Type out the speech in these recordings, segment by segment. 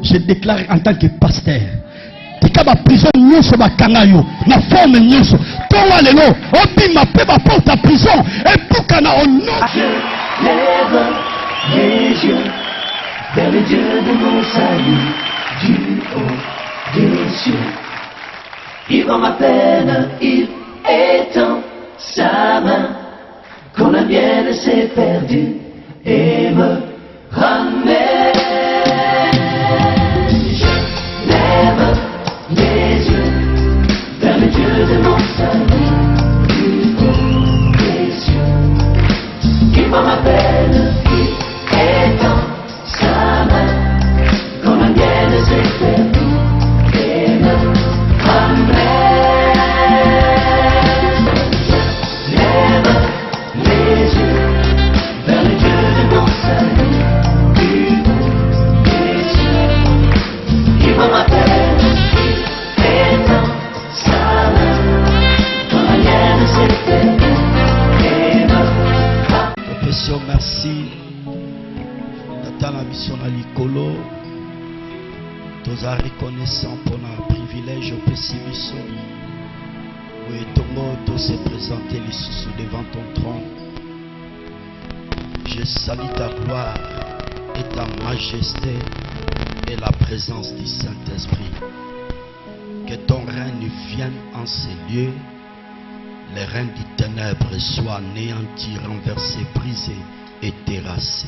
Je déclare en tant que pasteur. Tika ba prison nyonso ba kangayo na forme nyonso. Towa lelo obima pe ba porte à prison et bukana au nom. Je lève les yeux vers le Dieu de mon salut, du haut des cieux. Il voit ma peine, il étend sa main quand la mienne s'est perdue et me ramène. Je lève les yeux vers le Dieu de mon salut, du haut des cieux. Il voit ma peine, il étend sa main quand la mienne s'est perdue et me ramène. Je lève les yeux vers le Dieu de mon salut, du haut des cieux. Il voit ma peine, il étend sa main quand la mienne s'est perdue et me ramène. Professeur, merci. Natana mission na likolo. Toza reconnaissant pour notre privilège au Pessibiso. Oui, Tongo, de se présenter les sous devant ton trône. Je salue ta gloire et ta majesté et la présence du Saint-Esprit. Que ton règne vienne en ces lieux. Les règnes du ténèbres soient anéantis, renversés, brisés et terrassés.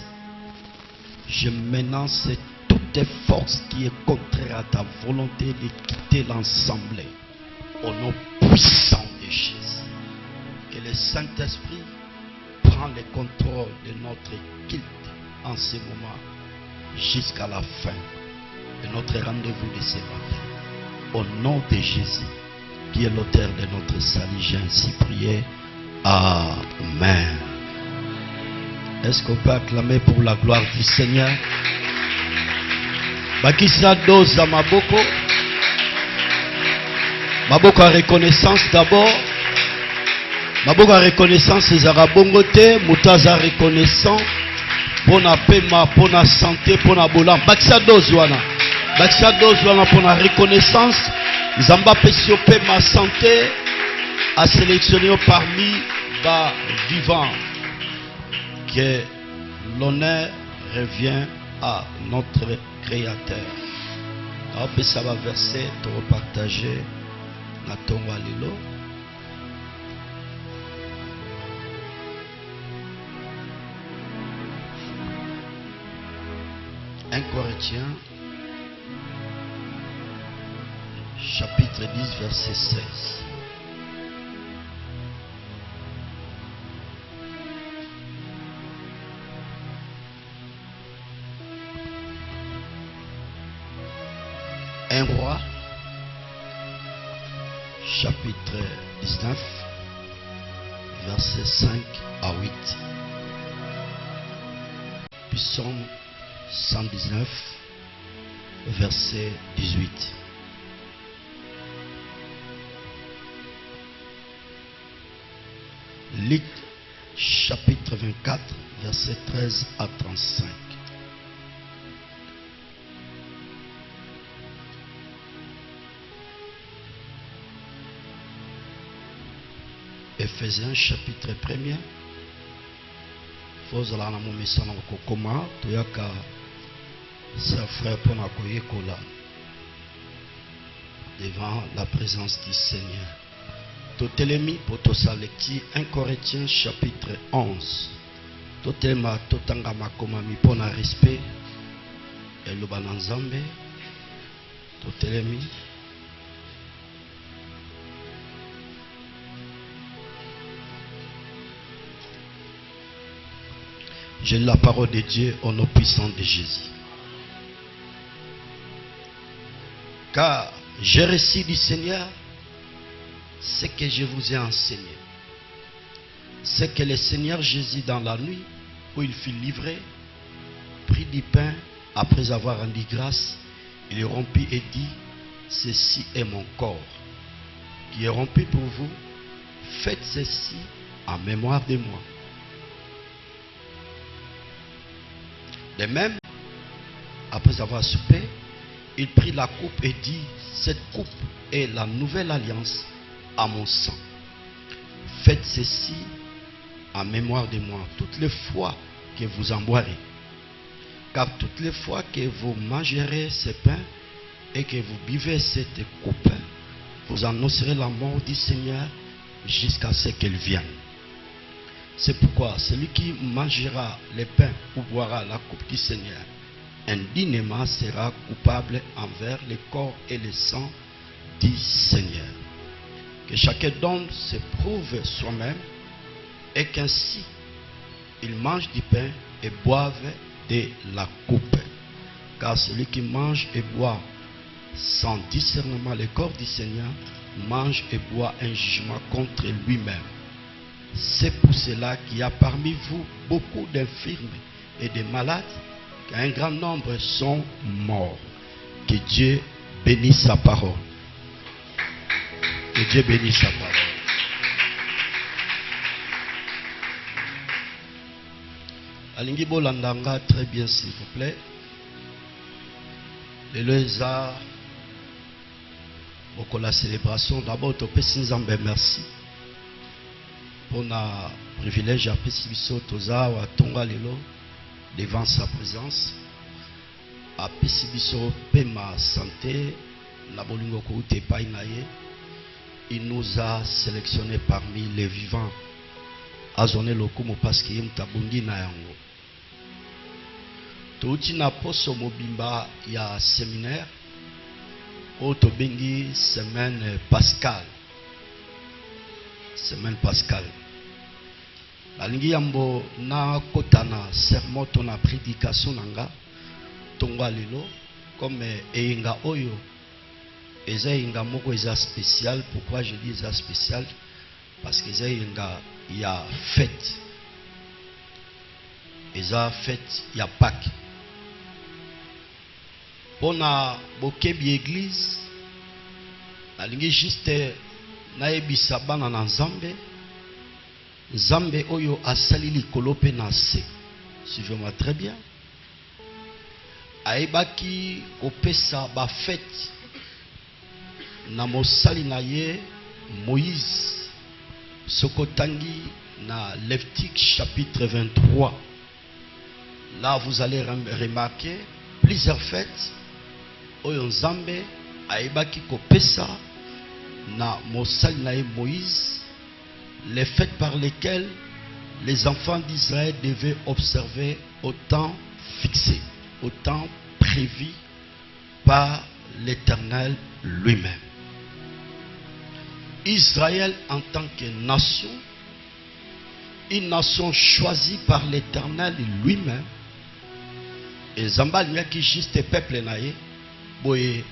Je menace toute force qui est contraire à ta volonté de quitter l'ensemble. Au nom puissant de Jésus. Que le Saint-Esprit prend le contrôle de notre culte en ce moment jusqu'à la fin de notre rendez-vous de ce matin. Au nom de Jésus, qui est l'auteur de notre salut, j'ai ainsi prié. Amen. Est-ce qu'on peut acclamer pour la gloire du Seigneur? Bakisa doza maboko. Maboko à reconnaissance d'abord. Maboko à reconnaissance les arabongote. Moutaza reconnaissant. Pona pema, pona santé, pona bolam. Bakisa dozwana. Bakisa dozwana pona reconnaissance. Zamba pesio pema santé. A sélectionné parmi bas vivants. Que l'honneur revient à notre Créateur. Après ça va verser, te repartager na tonga lelo. Un Corinthiens chapitre 10 verset 16. Un roi, chapitre 19, versets 5 à 8. Psaume 119, verset 18. Luc, chapitre 24, verset 13 à 35. Ephésiens chapitre 1er. Fozala na momisa na kokoma toyaka sa frère pona koyekola devant la présence du Seigneur. Totelemi pour tosaleki 1 Corinthiens chapitre 11. Totelema totanga makoma mi pona respect et le bananzambe. Totelemi. J'ai la parole de Dieu au nom puissant de Jésus. Car j'ai reçu du Seigneur ce que je vous ai enseigné. C'est que le Seigneur Jésus dans la nuit où il fut livré, prit du pain après avoir rendu grâce, il rompit et dit, ceci est mon corps qui est rompu pour vous, faites ceci en mémoire de moi. De même, après avoir soupé, il prit la coupe et dit, cette coupe est la nouvelle alliance à mon sang. Faites ceci en mémoire de moi toutes les fois que vous en boirez. Car toutes les fois que vous mangerez ce pain et que vous buvez cette coupe, vous annoncerez la mort du Seigneur jusqu'à ce qu'elle vienne. C'est pourquoi celui qui mangera le pain ou boira la coupe du Seigneur indignement sera coupable envers le corps et le sang du Seigneur. Que chacun d'homme se prouve soi-même et qu'ainsi il mange du pain et boive de la coupe. Car celui qui mange et boit sans discernement le corps du Seigneur mange et boit un jugement contre lui-même. C'est pour cela qu'il y a parmi vous beaucoup d'infirmes et de malades, qu'un grand nombre sont morts. Que Dieu bénisse sa parole. Que Dieu bénisse sa parole. Alingi bolandanga très bien s'il vous plaît. Le leza pour la célébration d'abord au Pessinzambe merci pour la privilège à Pessibiso Toza ou à Tonga Lelo devant sa présence à Pessibiso Pema Santé na bolingo ko ute painaye. Il nous a sélectionné parmi les vivants à zoner le kumo parce qu'il y a un na yango. Touti na poso mobimba ya séminaire auto bengi semaine Pascal. Semaine Pascal. Alingi yambo na kotana sermon to na prédication nanga tongwa lelo comme eyinga oyo eza yinga moko eza spécial. Pourquoi je dis eza spécial? Parce que eza yinga ya fête. Eza fête ya Pâques. Pona bokebi église alingi juste na ebisa bana na Nzambe. Nzambe oyo asali likolo pe na se. Suivez-moi très bien. Aebaki kopesa ba fête na mosali na ye Moïse. Sokotangi na Lévitique chapitre 23. Là vous allez remarquer plusieurs fêtes oyo Nzambe aebaki kopesa na mosali na ye Moïse. Les fêtes par lesquelles les enfants d'Israël devaient observer au temps fixé, au temps prévu par l'Éternel lui-même. Israël en tant que nation, une nation choisie par l'Éternel lui-même, et Zambal n'y a qui juste peuple naïe, boye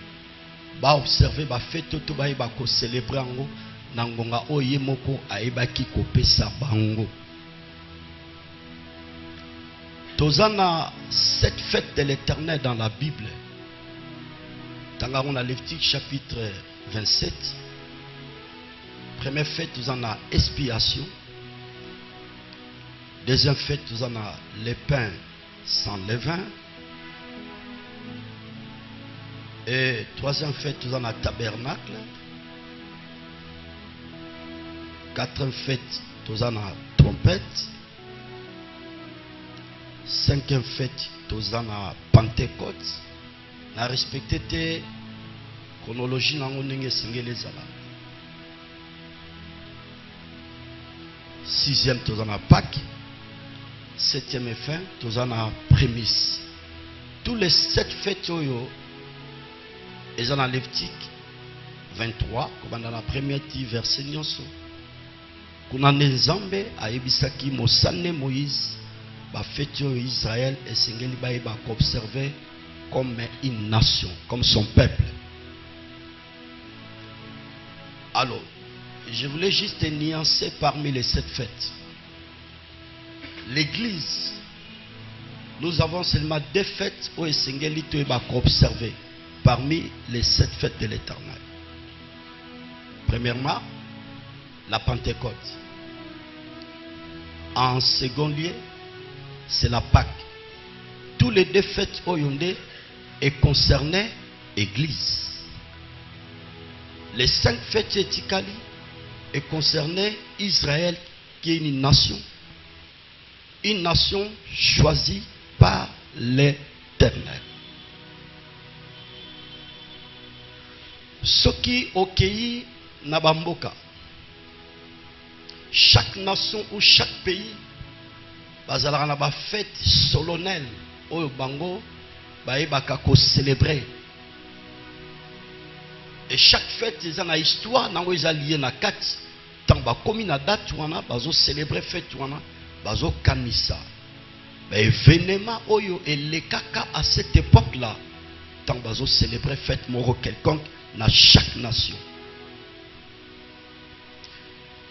ba observer ba fête tout ba ko célébrer ngo nangonga oye moko aebaki kopesa bango. Tozana cette fête de l'Éternel dans la Bible. Tangaron a Lévitique chapitre 27. Première fête, tozana expiation. Deuxième fête, tozana les pains sans levain. Et troisième fête, tozana tabernacle. Quatrième fête, tozana trompette. Cinquième fête, tozana Pentecôte. Na respecté te chronologie nango ndenge sengeli ezala. Sixième, tozana Pâques. Septième et fin, tozana prémisse. Tous les 7 fêtes oyo ezana Lévitique 23, comme dans la première verset nyonso. Kuna Nzambe ayebisaki mosane Moïse ba fête oyo Israël esengeli ba observer comme une nation, comme son peuple. Alors, je voulais juste nuancer parmi les 7 fêtes. L'église, nous avons seulement 2 fêtes où esengeli to ba observer parmi les 7 fêtes de l'Éternel. Premièrement, la Pentecôte. En second lieu, c'est la Pâque. Tous les 2 fêtes Oyonde est concerné église. Les 5 fêtes étikali et concernaient Israël qui est une nation choisie par l'Éternel. Ce qui okei na bamboka, chaque nation ou chaque pays bazalaka na ba fête solennelle oyo bango bayebaka ko célébrer. Et chaque fête eza na histoire nango eza lié na kati. Tant bakomi na date wana bazo célébrer fête wana bazo kanisa. Mais événement oyo elekaka à cette époque là, tant bazo célébrer fête moro quelconque dans chaque nation.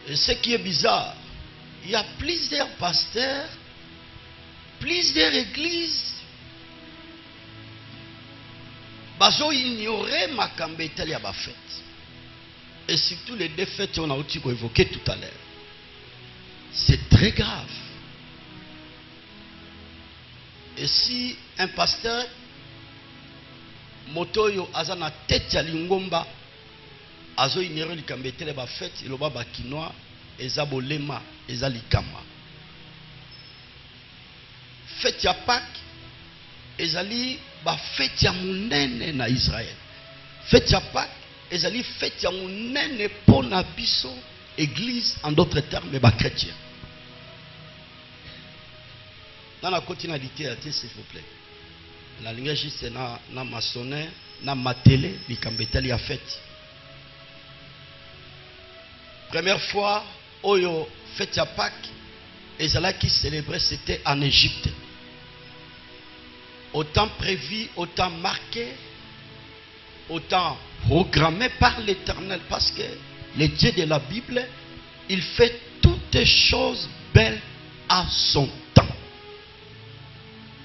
Et ce qui est bizarre, il y a plusieurs pasteurs, plusieurs églises, bazo ignorer makambe etali ya ba fête. Et surtout les 2 fêtes qu'on a évoquées tout à l'heure. C'est très grave. Et si un pasteur motoyo azana tête ya lingomba azo ignorer likambe etali ya ba fête, eloba ba kinois eza bolema eza likama. Fête ya Pâques ezali ba fête ya munene na Israël. Fête ya Pâques ezali fête ya munene pona biso église, en d'autres termes ba chrétien. Dans la continuité, s'il vous plaît. La ligne juste na maçonné, na matélé, likambetali a fête. Première fois, oyo fête ya Pâques, ezala qui célébrait, c'était en Égypte. Autant prévu, autant marqué, autant programmé par l'Éternel, parce que le Dieu de la Bible, il fait toutes choses belles à son temps.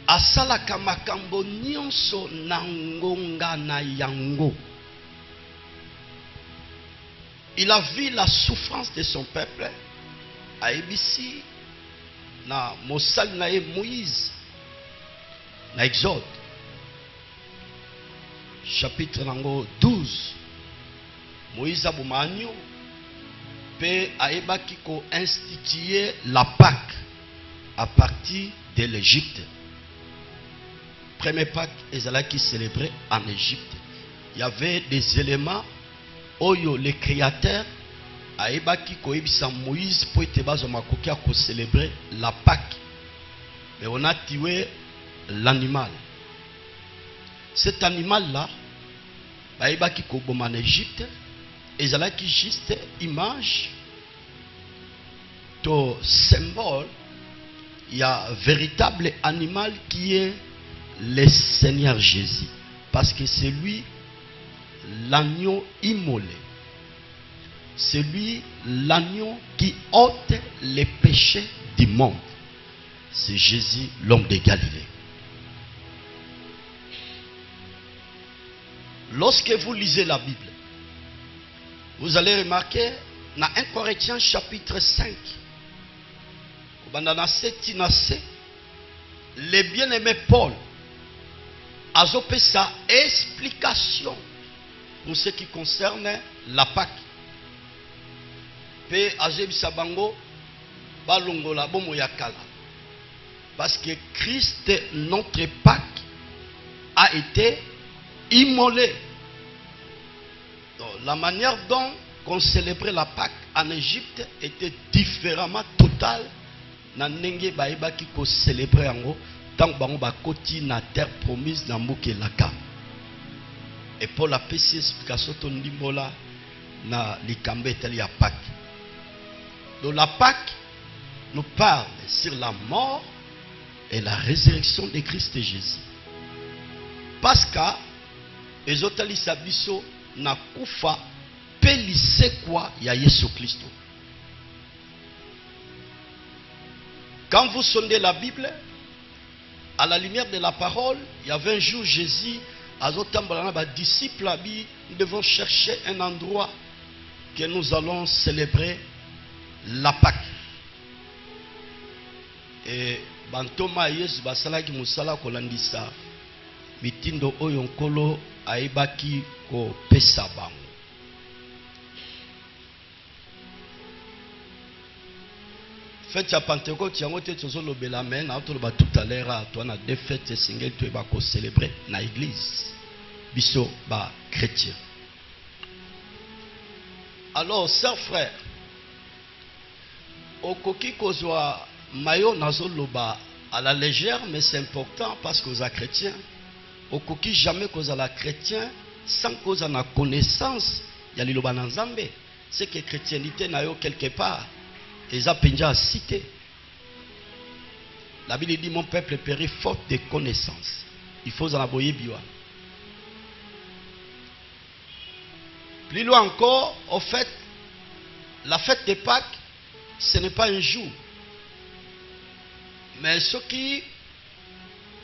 Asalaka makambo nyonso na ngonga na yango. Il a vu la souffrance de son peuple. Aibisi na mosal na Moïse na Exode chapitre 12. Moïse abumanyo pe aebaki ko instituer la Pâque à partir de l'Égypte. Premier Pâques ezalaki célébré en Égypte. Il y avait des éléments oyo le créateur aebaki ko ebisa Moïse pour ete bazo makoki a ko célébrer la Pâque. Mais on a tué l'animal. Cet animal là aebaki ko boma en Égypte. Ezalaki juste image to symbole. Il y a un véritable animal qui est le Seigneur Jésus, parce que c'est lui l'agneau immolé, c'est lui l'agneau qui ôte les péchés du monde. C'est Jésus, l'homme de Galilée. Lorsque vous lisez la Bible, vous allez remarquer dans 1 Corinthiens chapitre 5, le bien-aimé Paul a opéré sa explication pour ce qui concerne la Pâque. Pe azebisa bango balongola bomo yakala. Parce que Christ, notre Pâque, a été immolé. Donc, la manière dont on célébrait la Pâque en Égypte était différemment totale. Nanenge baïba qui ko célébrer ango tant bango bakoti na terre promise na mboke laka. Et pour la PC explication ton ndimbola na likambe etali ya Pâque. Donc la Pâque nous parle sur la mort et la résurrection de Christ Jésus. Parce que ezotali sabiso na kufa pelise kwa ya Yesu Christo. Quand vous sondez la Bible, à la lumière de la parole, il y avait un jour Jésus, disciples, nous devons chercher un endroit que nous allons célébrer la Pâque. Et Bantoma Yesu basalaki musala kolandisa mitindo oyo nkolo aibaki ko pesa bango. Fête ya Pentecôte yango te tozolobela mais na toloba tout à l'heure toi na deux fêtes singel tu ba ko célébrer na église biso ba chrétien. Alors sœurs frères, okoki kozwa mayo nazoloba à la légère mais c'est important parce que vous êtes chrétien. Okoki jamais kozala chrétien sans cause na connaissance ya liloba na Nzambe. C'est que chrétienté na yo quelque part Eza penja a cité. La Bible dit mon peuple périt faute de connaissances. Il faut en aboyer biwa. Plus loin encore, au fait, la fête de Pâques, ce n'est pas un jour. Mais ce qui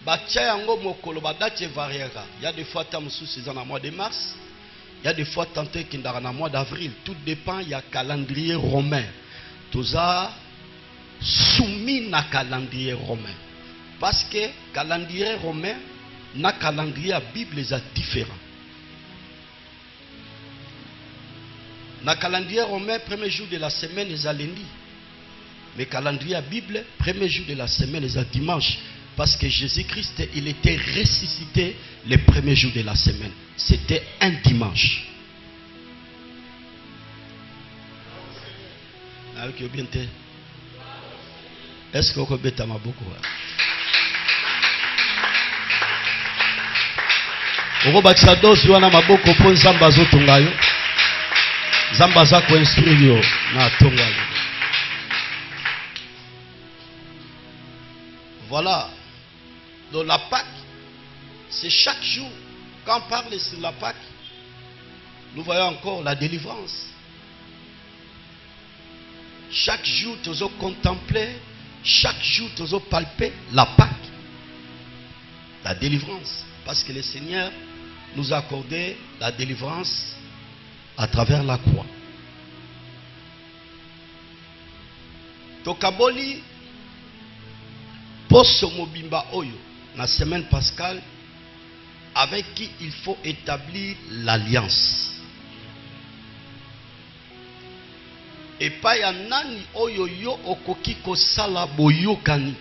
batia yango mokolo badate variera. Il y a des fois tamusu c'est dans le mois de mars, il y a des fois tenté qu'il dans le mois d'avril. Tout dépend, il y a calendrier romain. Tout ça soumis na calendrier romain. Parce que calendrier romain na calendrier à Bible est différent. Na calendrier romain, premier jour de la semaine est à lundi. Mais calendrier à Bible, premier jour de la semaine est à dimanche. Parce que Jésus-Christ, il était ressuscité le premier jour de la semaine. C'était un dimanche. Est-ce que vous avez ma beaucoup? Vous avez dos wana maboko po nzamba zo tungayo. Nzamba za ko instruire na tungayo. Voilà. Donc la Pâque, c'est chaque jour. Quand on parle sur la Pâque, nous voyons encore la délivrance. Chaque jour, tu as contemplé, chaque jour, tu as palpé la Pâque, la délivrance. Parce que le Seigneur nous a accordé la délivrance à travers la croix. Tokaboli, poso mobimba oyo, la semaine pascale, avec qui il faut établir l'alliance. Et pas ya nani oyo yo okoki kosala boyokani.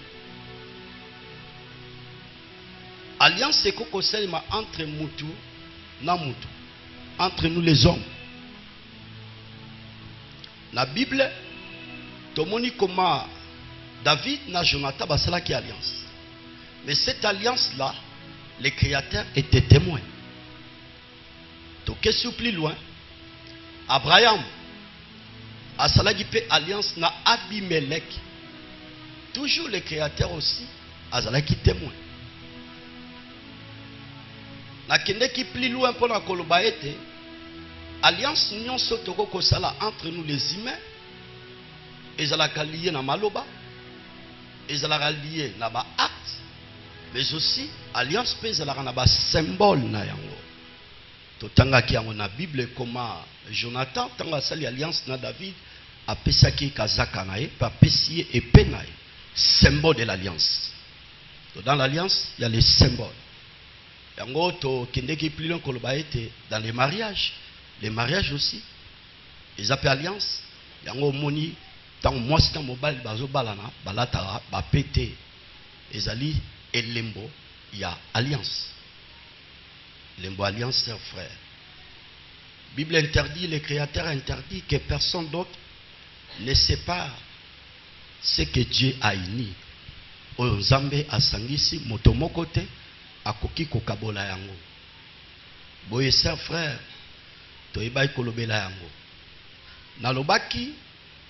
Alliance c'est koko selma entre mutu na mutu, entre nous les hommes. La Bible tomoni comment David na Jonathan basala qui alliance. Mais cette alliance là, les créateurs étaient témoins. Donc qu'est-ce plus loin? Abraham Asalagi pe alliance na Abimelech. Toujours les créateurs aussi, Azalaki témoin. Na kende qui plus loin pour la kolobaete, alliance nyon sotoko kosala entre nous les humains, ezalaka lié na maloba, ezalaka lié na ba acte, mais aussi alliance pe ezalaka na ba symbole na yango. Totanga ki yango na Bible comment Jonathan tanga sali alliance na David a pesaki kazaka nae pa pesier épée nae, symbole de l'alliance. Dans l'alliance, il y a les symboles. Yango to kendeki plus loin kolobaete dans les mariages aussi, ils appellent alliance. Yango moni tant moi c'est mobile bazo balana balata ba pété ezali elembo il y a alliance. Lembo alliance c'est frère. Bible interdit, le créateur interdit que personne d'autre ne sépare ce que Dieu a uni. Oyo Nzambe asangisi moto moko te akoki kokabola yango. Boye sœur frère, toyeba kolobela yango. Nalobaki,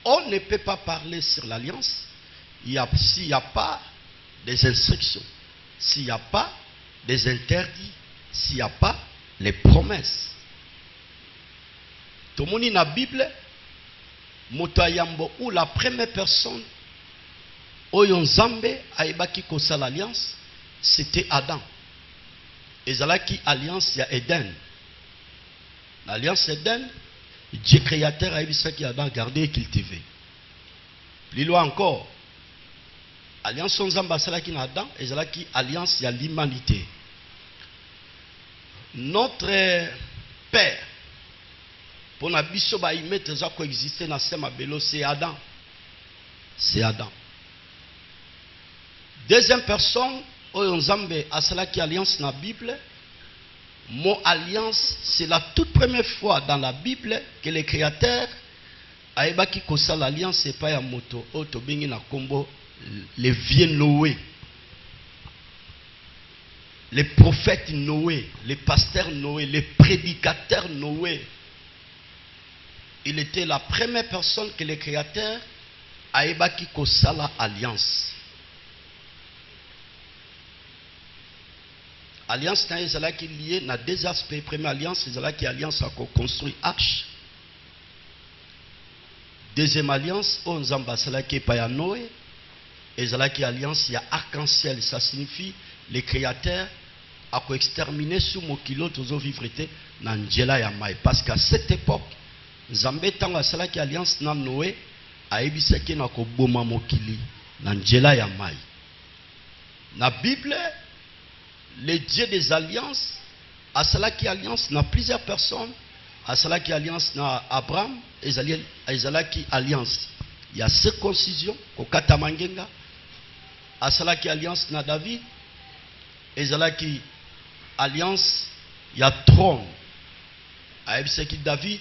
on ne peut pas parler sur l'alliance s'il n'y a pas des instructions, s'il n'y a pas des interdits, s'il n'y a pas les promesses. Tomoni na Bible, motoyambo ou la première personne oyo Nzambe aibaki kosa l'alliance, c'était Adam. Ezalaki alliance ya Eden. L'alliance Eden, Dieu créateur a dit qui Adam gardé et cultivé. Plus loin encore, alliance Nzambe asalaki na Adam, ezalaki alliance ya l'humanité. Notre père, pour na biso ba imettre ça coexister na sema belo, c'est Adam. C'est Adam. Deuxième personne, oyo nzambe asalaki alliance na Bible. Mot alliance, c'est la toute première fois dans la Bible que le créateur a ébaki kosa l'alliance, c'est pas ya moto oto bengi na kombo les vieux Noé, les prophètes Noé, les pasteurs Noé, les prédicateurs Noé. Il était la première personne que le créateur a ébaki kosa l'alliance. Alliance n'a qui lié na deux aspects. Première alliance, c'est qui alliance a construit arche. Deuxième alliance, on zamba c'est qui pa ya Noé. Et c'est qui alliance il y a arc-en-ciel, ça signifie les créateurs a exterminé sous mokilo tozo vivre na njela ya mai, parce qu'à cette époque Nzambe tanga c'est qui alliance na Noé a ebisaki na ko boma mokili na njela ya mai. Na Bible, le Dieu des alliances, à cela qui alliance na plusieurs personnes, à cela qui alliance na Abraham, et à cela qui alliance. Il y a circoncision, au Katamangenga, à cela qui alliance na David, et cela qui alliance, il y a trône. À ce qui David,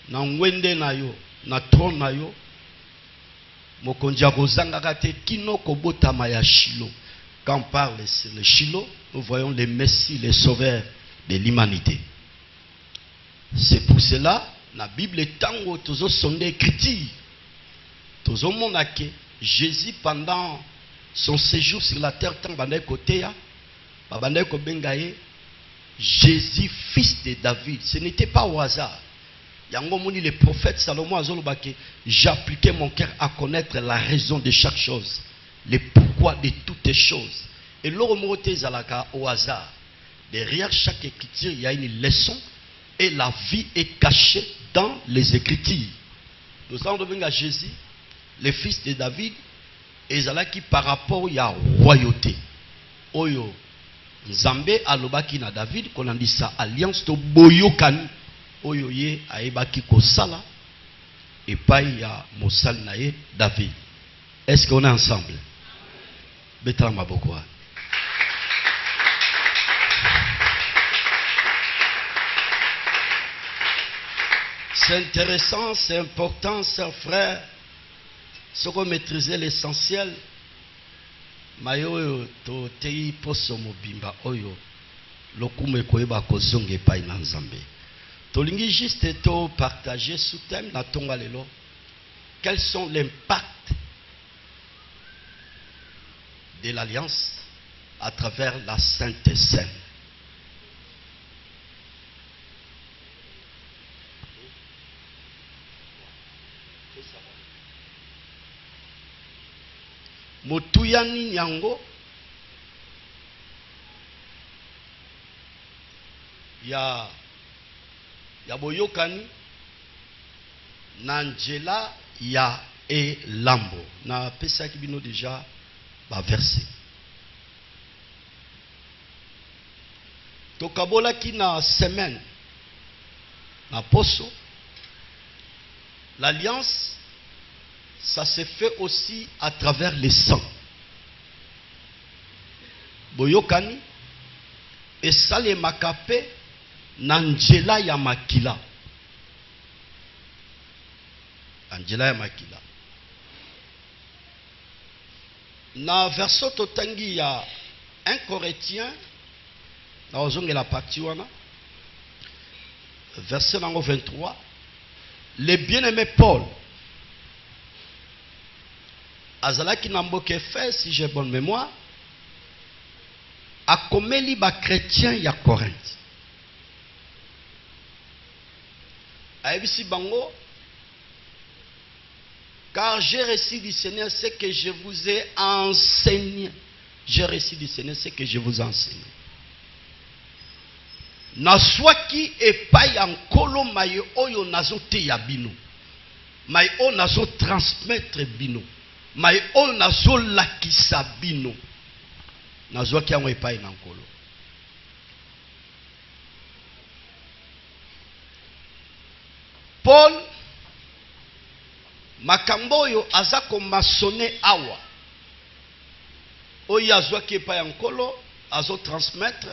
na Wende na yo, na trône na yo, mokonja kozanga te kino kobota maya Shilo. Quand on parle sur le Shiloh, nous voyons le Messie, le Sauveur de l'humanité. C'est pour cela, la Bible est tango tozo sondé écriture. Tozo monake, Jésus pendant son séjour sur la terre, tant bandé côté ya, bandé ko bengaye, Jésus fils de David. Ce n'était pas au hasard. Yango moni le prophète Salomon azolobake, j'appliquais mon cœur à connaître la raison de chaque chose, le pourquoi de toutes les choses. Et l'oromoté zalaka au hasard. Derrière chaque écriture, il y a une leçon et la vie est cachée dans les écritures. Nous allons devenir à Jésus, le fils de David, et zalaki par rapport à la royauté. Oyo Nzambe alobaki na David qu'on a dit ça alliance to boyokani. Oyo ye aebaki kosala et pas ya mosal nae David. Est-ce qu'on est ensemble? Betama bokwa. C'est intéressant, c'est important, chers frères. Ce qu'on maîtriser l'essentiel. Mayo to tei poso mobimba oyo lokume koeba kozonge pa ina Nzambe. Tolingi juste to partager sous thème na tonga lelo. Quels sont les impacts de l'alliance à travers la Sainte Seine? Motuyani nyango ya boyokani na njela ya elambo. Na pesa kibino déjà ba verset. Tokabola ki na semaine na poso. L'alliance, ça se fait aussi à travers le sang. Boyokani et ça les makape nanjela ya makila. Angela ya makila. Na verso totangi ya 1 Corinthiens na ozonge la partie wana verset nango 23, le bien-aimé Paul azalaki namboke fait, si j'ai bonne mémoire, a komeli ba chrétien ya Corinthe. Aibisi bango, car j'ai reçu du Seigneur ce que je vous ai enseigné. J'ai reçu du Seigneur ce que je vous ai enseigné. Naswaki epai ankolo maye oyo nazo te ya bino. Maye o nazo transmettre bino. Maye o nazo lakisa bino. Nazwaki yango epai na nkolo. Paul makambo yo azako masone awa oyo azwaki epai ya nkolo azo transmettre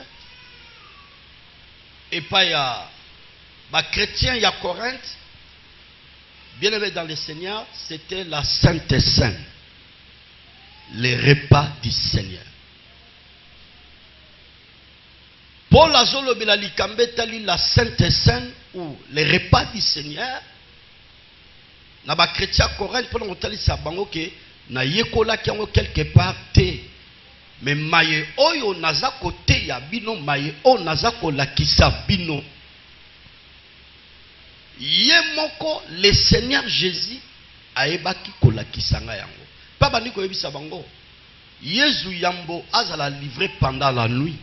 epai ya chrétiens ya Corinthe. Bien aimé dans le Seigneur, c'était la Sainte Seine, les repas du Seigneur. Paul azolobela likambe tali la Sainte Seine ou les repas du Seigneur. Na ba chrétien Corinthe pour ngotali sa bango ke na yekola kiango quelque part te. Mais maye oyo naza kote ya bino maye o naza kolakisa bino. Yemoko le Seigneur Jésus aebaki kolakisa nga yango. Pa bandi ko yebisa bango. Yesu yambo azala livré pendant la nuit.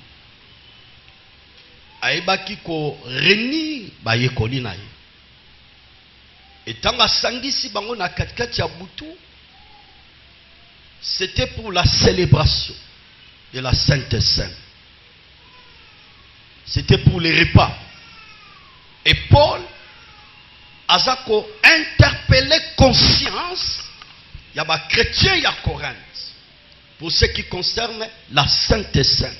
Aebaki ko reni ba yekoli na ye. Etanga sangisi bango na katikati ya butu. C'était pour la célébration de la Sainte Seine. C'était pour les repas. Et Paul azako interpellé conscience y a ba chrétien ya Corinthe pour ce qui concerne la Sainte Seine,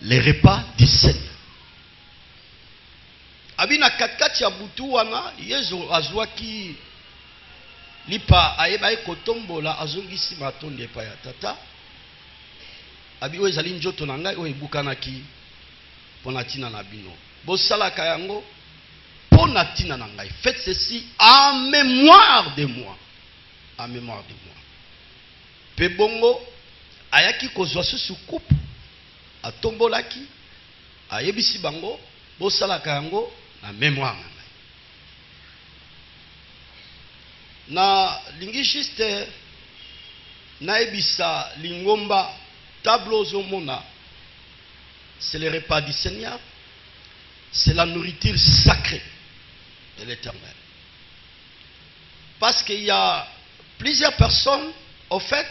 les repas du Seigneur. Abina katikati ya butu wana Yesu azwaki lipa ayeba ekotombola azongisi matondi epa ya tata. Abi oyo ezali njoto na ngai oyo ebukanaki pona tina na bino. Bosalaka yango pona tina na ngai. Faites ceci en mémoire de moi. En mémoire de moi. Pe bongo ayaki kozwa susu coupe atombolaki ayebisi bango bosalaka yango na mémoire na ngai. Na lingi juste na ebisa lingomba tableau zomona, c'est le repas du Seigneur, c'est la nourriture sacrée de l'Éternel. Parce qu'il y a plusieurs personnes, au fait,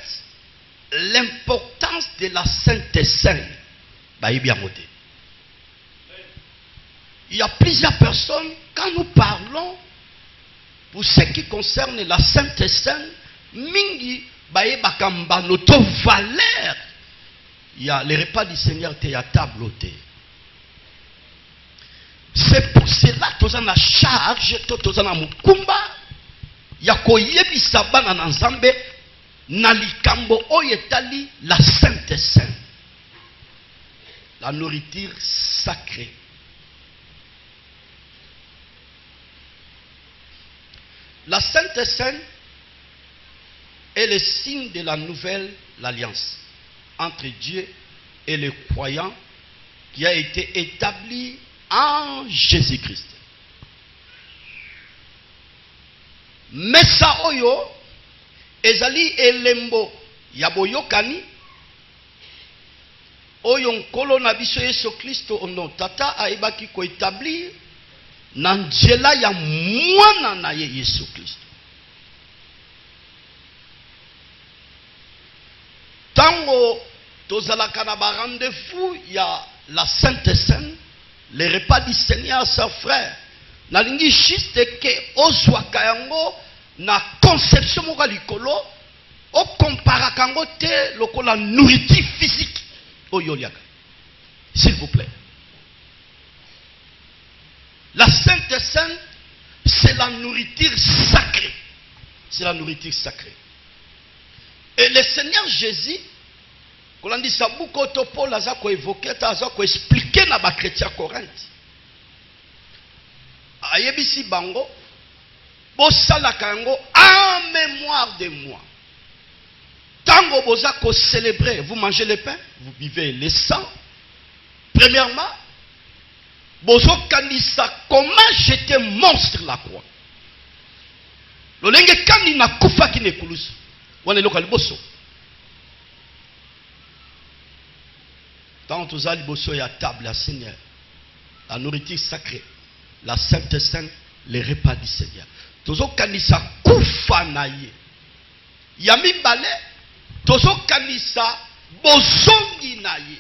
l'importance de la Sainte Seine, il y a plusieurs personnes, quand nous parlons, pour ce qui concerne la Sainte Seine, mingi baye bakamba notre valeur. Il y a les repas du Seigneur te ya table. C'est pour cela que nous avons la charge, nous avons mukumba, ya koyebisa bana na nzambe na likambo oyetali la Sainte Seine, la nourriture sacrée. La Sainte Seine est le signe de la nouvelle alliance entre Dieu et les croyants qui a été établi en Jésus-Christ. Mesa oyo ezali elembo ya boyokani oyo nkolo na biso Yesu Kristo ono tata aibaki ko établir na nzela ya mwana na ye Yesu Kristo. Tango tozalaka na ba rendez-vous ya la Sainte Seine, les repas du Seigneur, sa frère, na lingi juste ke ozwaka yango na conception moko likolo o compara kango te lokola nourriture physique oyo liaka. S'il vous plaît. La Sainte Seine, c'est la nourriture sacrée. C'est la nourriture sacrée. Et le Seigneur Jésus, quand on dit ça, beaucoup de Paul a évoqué, a expliqué dans les chrétiens Corinthe. Ayebisi bango, bosalaka yango en mémoire de moi. Tango bozako célébrer, vous mangez le pain, vous buvez le sang. Premièrement, bozo kanisa comment j'étais monstre la croix. Lolenge kandi na kufa ki nekulusu. Wana lokali boso. Tant aux aliboso ya table à Seigneur, la nourriture sacrée, la Sainte Seine, les repas du Seigneur. Tozo kanisa kufa na ye. Yami bale, tozo kanisa bozongi na ye.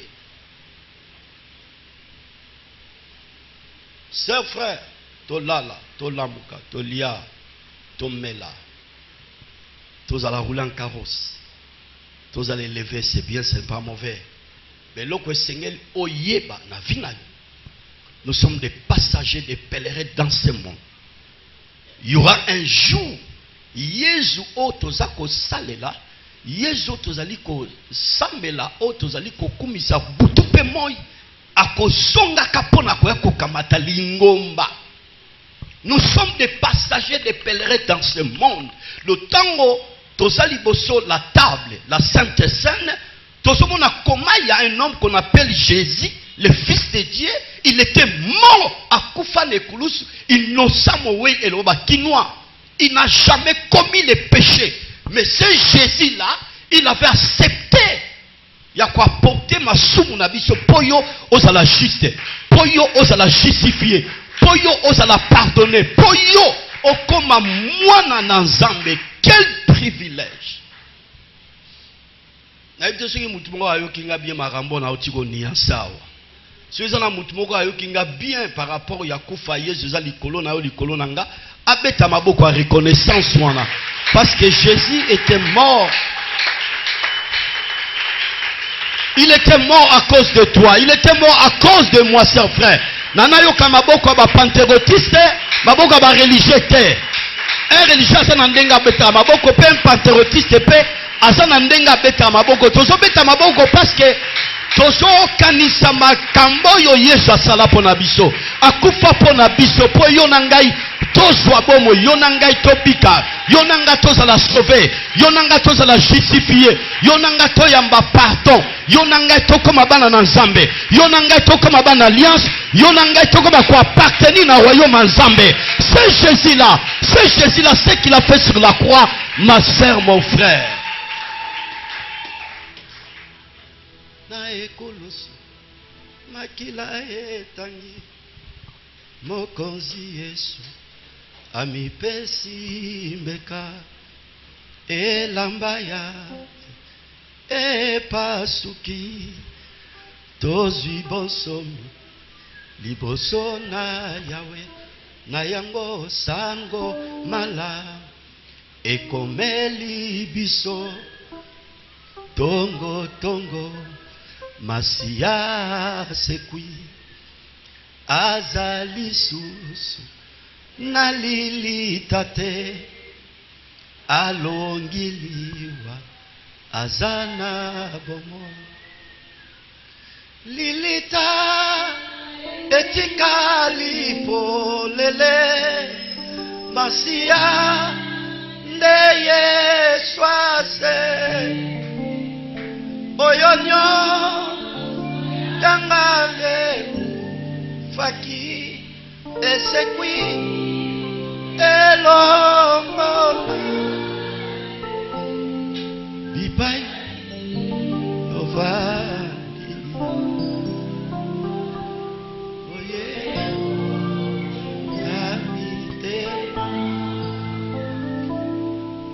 Sœur, frère, tolala. tolamuka, tolia, tomela. Tous allez rouler en carrosse. Tous allez lever, c'est bien, c'est pas mauvais. Mais l'autre Seigneur, oyeba na vina. Nous sommes des passagers, des pèlerins dans ce monde. Il y aura un jour, Yesu o tozako salela, Yesu tozali ko sambela o tozali ko kumisa butupe moi, akosonga kapona ko yakokamata lingomba. Nous sommes des passagers, des pèlerins dans ce monde. Le tango tozali bosso la table, la Sainte Seine, tozomona comment il y a un homme qu'on appelle Jésus, le Fils de Dieu. Il était mort à Koufa Nekoulous, innocent Moé et Loba Kinois. Il n'a jamais commis les péchés. Mais ce Jésus-là, il avait accepté. Il y a quoi porter ma soumou nabiso. Poyo osala juste. Poyo osala justifier. Poyo osala pardonner. Poyo okoma mwana nanzambe. Quel privilège. Na ibito singi mutumongo ayokinga bien marambo na otiko niyansawa. Si vous avez un bien par rapport à Yakoufa, Jésus a likolo na yo likolo nanga, abeta maboko a reconnaissance wana. Parce que Jésus était mort. Il était mort à cause de toi. Il était mort à cause de moi, cher frère. Nana yo kamaboko ba pantérotiste, maboko ba religieux te. Un religieux ça nandenga beta maboko pe un pantérotiste pe asa nandenga beta maboko. Tozo beta maboko parce que tozo kanisa makambo yo Yesu asala pona biso akufa pona biso po yo na ngai tozwa bomo yo na ngai tobika yo na ngai tozala sauver yo na ngai tozala justifier yo na ngai toyamba pardon yo na ngai tokoma bana na Nzambe yo na ngai tokoma bana alliance yo na ngai tokoma ko appartenir na royaume Nzambe. C'est Jésus là, ce qu'il a fait sur la croix, ma sœur, mon frère. Ekolosi makila etangi mokonzi Yesu amipesi mbeka elamba ya epasuki tozwi bonsomi liboso na Yawe na yango sango mala ekomeli biso tongo tongo Masia sekui azali susu nalilitate alongiliwa azana bomo lilita etikali polele Masia ndeye swase oyonyo Tangale Faki Esekwi Elongola Bibai Novali Oye Yamite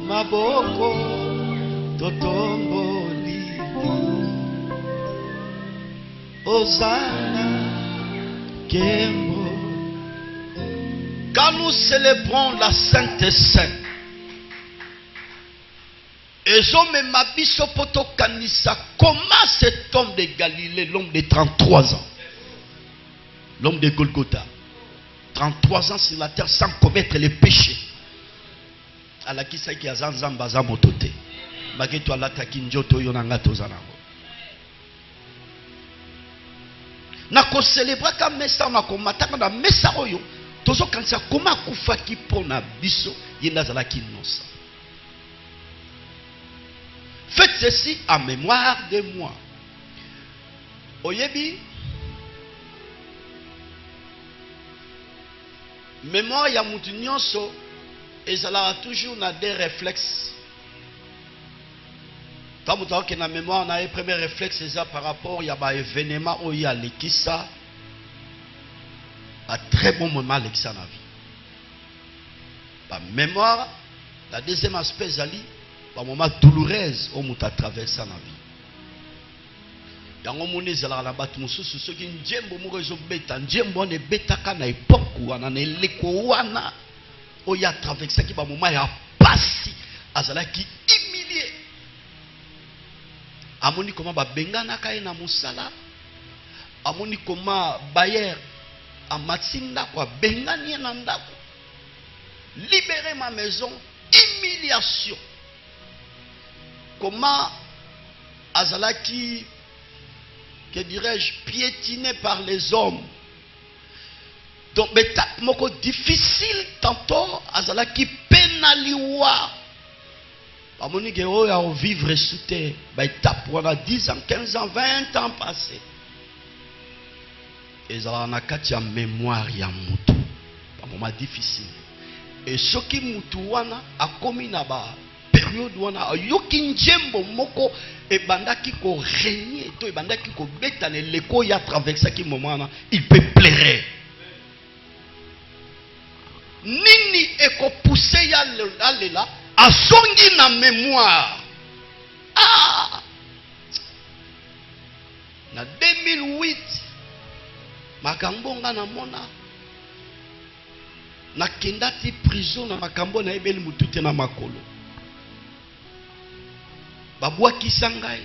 Maboko Totomboli Hosanna, Kembo. Quand nous célébrons la Sainte Seine, et je me m'abisso poto kanisa, comment cet homme de Galilée, l'homme de 33 ans, l'homme de Golgotha, 33 ans sur la terre sans commettre les péchés, à la kisa qui a zanzambaza motote, bageto alata kinjoto yonanga tozanango. Na ko célébrer ka messa na ko mataka na messa oyo tozo kanisa koma kufaki pona biso yenda zala kinosa. Faites ceci en mémoire de moi. Oyebi mémoire ya mutu nyonso ezala toujours na des réflexes. Quand vous avez la mémoire, on a un premier réflexe par rapport à l'événement où il y a l'équissa. Un très bon moment l'équissa dans la vie. La mémoire, la deuxième aspect, c'est un moment douloureux où on a traversé dans la vie. yango moni ezalaka na bato mosusu soki njembo moko ezobeta njembo wana ebetaka na epoke wana na eleko wana oyo atraversaki bamoma ya pasi azalaki humilie amoni koma babenganaka ye na mosala amoni koma bayer amati ndako abengani ye na ndako libérer ma maison humiliation comment azalaki que dirais-je piétiné par les hommes donc étape moko difficile tantôt azalaki penaliwa bamoni ke oyo ao vivre sous terre ba étape wana 10 ans 15 ans 20 ans passé ezala na kati ya mémoire ya mutu ba moment difficile et soki mutu wana akomi na ba période wana ayoki njembo moko ebandaki ko régner to ebandaki ko beta na leko ya traversaki moment wana il peut pleurer nini eko pousser ya lela asongi na mémoire na 2008 makambo nga na mona na kendati prison na makambo na ebeli mutute na makolo babwakisa ngai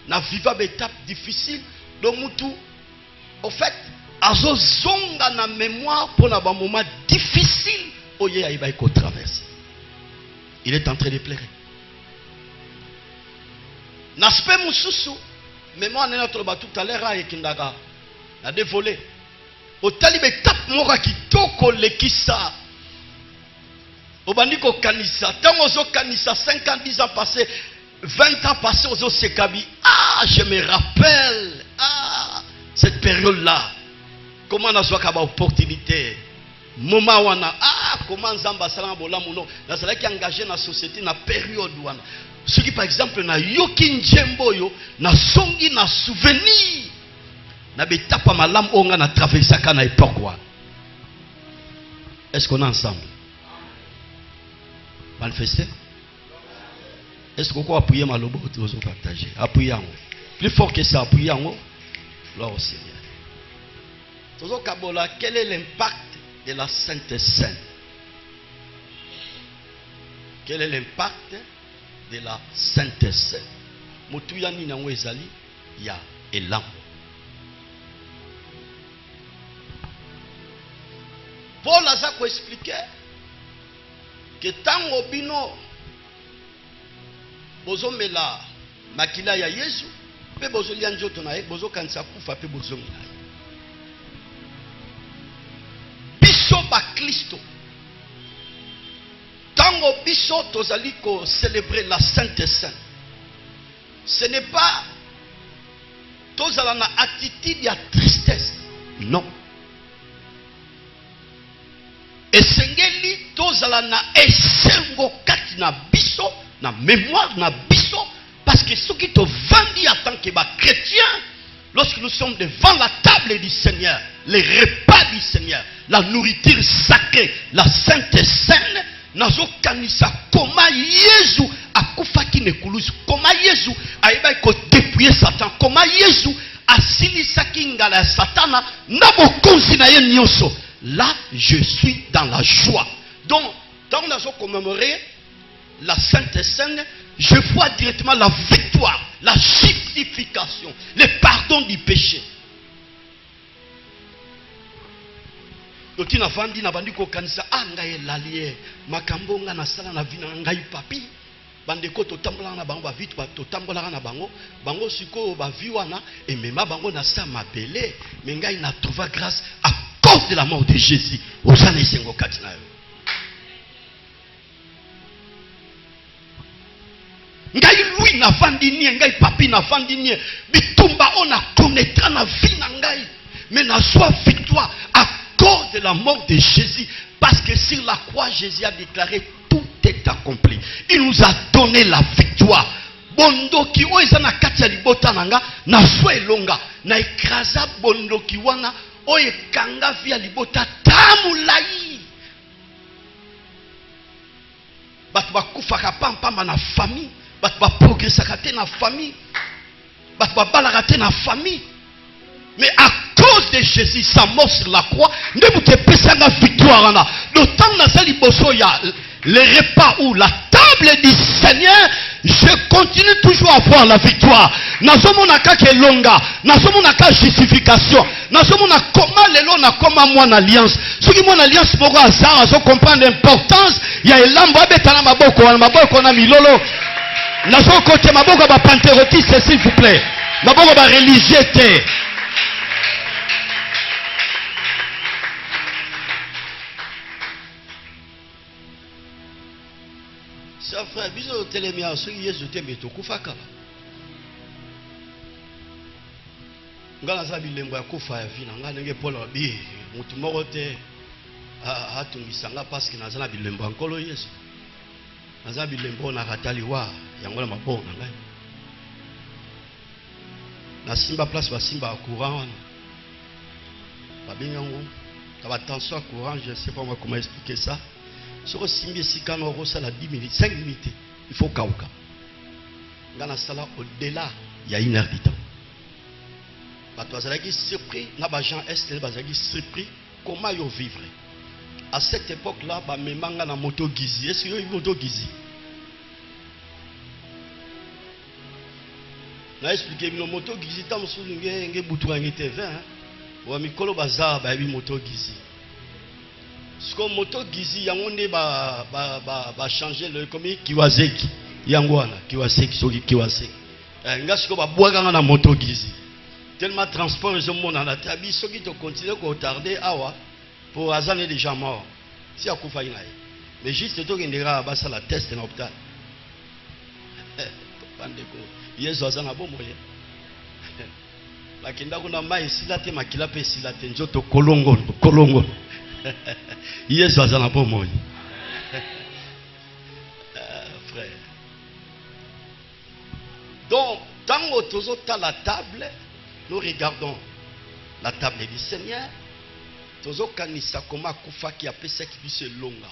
na viva étape difficile donc mutu au fait azozonga na mémoire pour na ba moment difficile oye ayiba ko traverser il est en train de pleurer n'aspect mususu mémoire na to ba tout à l'heure ekindaka na dévolé au tali étape moko kitoko lekisa obandi ko kanisa tant ozo kanisa 5 ans 10 ans passé 20 ans passés aux Sekabi. Je me rappelle cette période là comment on a joué à opportunité moment wana comment Nzamba Salam Bolamuno na cela qui engagé dans la société na période wana ce qui par exemple na yoki njembo yo na songi na souvenir na betapa malam onga na traverser kana époque wa est-ce qu'on est ensemble manifester. Est-ce qu'on peut appuyer ma lobo ou vous partager? Appuyez en haut. Plus fort que ça, appuyez en haut. Gloire au Seigneur. Toujours Kabola, quel est l'impact de la Sainte Seine? Quel est l'impact de la Sainte Seine? Motuya ni nango ezali ya elam. Paul a ça expliqué que tant obino bozo mela makila ya Yesu pe bozo lia njoto na ye bozo kanisa kufa pe bozo ngila biso ba Kristo tango biso tozali ko célébrer la Sainte Seine ce n'est pas tozala na attitude ya tristesse non esengeli tozala na esengo kati na biso na mémoire na biso parce que ce qui te vendit en tant que chrétien lorsque nous sommes devant la table du Seigneur les repas du Seigneur la nourriture sacrée la Sainte Seine nazo kanisa koma Yesu akufaki nekulusu koma Yesu aiba ko dépouiller Satan koma Yesu asilisaki ngala ya Satana na bokonzi na ye nyonso. Là je suis dans la joie donc quand on a commémoré la Sainte Seine, je vois directement la victoire, la justification, le pardon du péché. Donc tu n'as pas dit kanisa ngai lalie makambo nga na sala na vina ngai papi bandeko to tambola na bango ba vite ba to tambola na bango bango siko ba viwana et même bango na sa mabele mais ngai na trouva grâce à cause de la mort de Jésus aux années 54 na yo. Ngai lui na vandini ngai papi na vandini bitumba ona connaîtra na vie na ngai mais na soit victoire à cause de la mort de Jésus parce que sur la croix Jésus a déclaré tout est accompli. Il nous a donné la victoire. Bondoki o ezana kati ya libota nanga na swe longa na ekraza bondoki wana o ekanga via libota tamulai. Batu bakufaka pampamba na famille. Batu ba progressaka te na famille. la raté dans la famille. Mais à cause de Jésus, sa mort sur la croix, ne vous dépêchez la victoire. Le temps il y a les repas ou la table du Seigneur, je continue toujours à avoir la victoire. Nazomona ke longa, nazomona ka justification, nazomona comment les lois na comment moi en alliance. Ceux qui mon alliance pour azar, ils comprendre l'importance. Il y a l'amba betana maboko na milolo. Nazo côté maboko ba pantérotiste s'il vous plaît. Maboko ba religieux. Ça frère, biso télémia ceux qui yesu te beto kufaka. Ngana za bilembo ya kufa ya vina ngana nge polo bi mutu moko te atungisanga parce que nazana bilembo nkolo yesu. Naza bilembo na kataliwa yango na maboko na ngai. Na simba place ba simba courant wana. Ba binyango ka tension courant, je sais pas moi comment expliquer ça. Sur Simbi Sikano Rosa la 10 minutes, 5 minutes, il faut kauka. Dans la salle au-delà, il y a 1 heure de temps. Batouazalaki surpris, Nabajan Est, Bazaki surpris, comment ils vivre. À cette époque-là, Bamemanga na moto gizi. Est-ce qu'il y a une moto gizi? Na expliqué le moto gizi, tam soulingue, nge boutoua TV, ou à Mikolo Bazar, ba moto gizi. Ce que moto gizi yangonde ba changer le comme kiwazeki yangwana kiwazeki soki kiwazeki ngasko ba bwaka na moto gizi tellement transport ils ont na tabi soki to continuer ko tarder awa pour azane déjà mort si akufa ina mais juste to kendera ba ça la test na hôpital bandeko yezo azana bombo ye la kenda kuna mai silate makila pe silate njoto kolongo Yesu azana po moni. Frère. Donc, tant que la table, nous regardons la table du Seigneur. Tozo kanisa koma kufa ki apesa ki bise longa.